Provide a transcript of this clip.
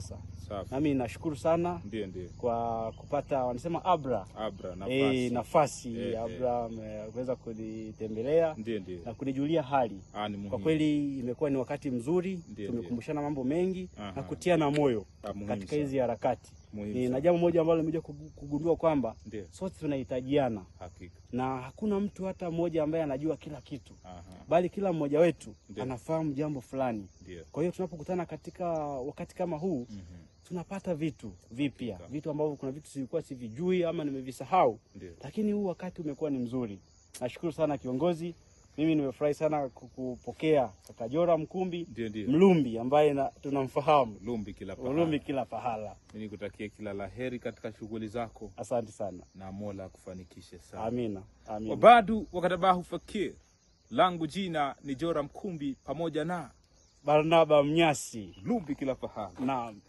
sasa. Safi. Nami nashukuru sana kwa kupata wanasema Abra nafasi Abra kuweza kunitembelea na kunijulia hali. Kwa kweli imekuwa ni wakati mzuri, tumekumbushana mambo mengi na kutiana moyo katika hizi harakati. Na jambo moja ambalo nimekuja kugundua kwamba sote tunahitajiana. Na hakuna mtu hata mmoja ambaye anajua kila kitu. Bali kila mmoja wetu anafahamu jambo fulani. Kwa hiyo tunapokutana katika wakati kama huu, tunapata vitu vipya, vitu ambavyo kuna vitu silikuwa sivijui ama nimevisahau. Lakini huu wakati umekuwa ni mzuri. Nashukuru sana kiongozi. Mimi nimefurahi sana kukupokea kaka Joram Nkumbi, Mlumbi ambaye tunamfahamu. Mlumbi kila pahala. Mimi nikutakie kila laheri katika shughuli zako. Asante sana. Na Mola akufanikishe sana. Amina. Wabadu wakatabahu fakir. Langu jina ni Joram Nkumbi pamoja na Barnaba Mnyasi. Mlumbi kila pahala. Naam.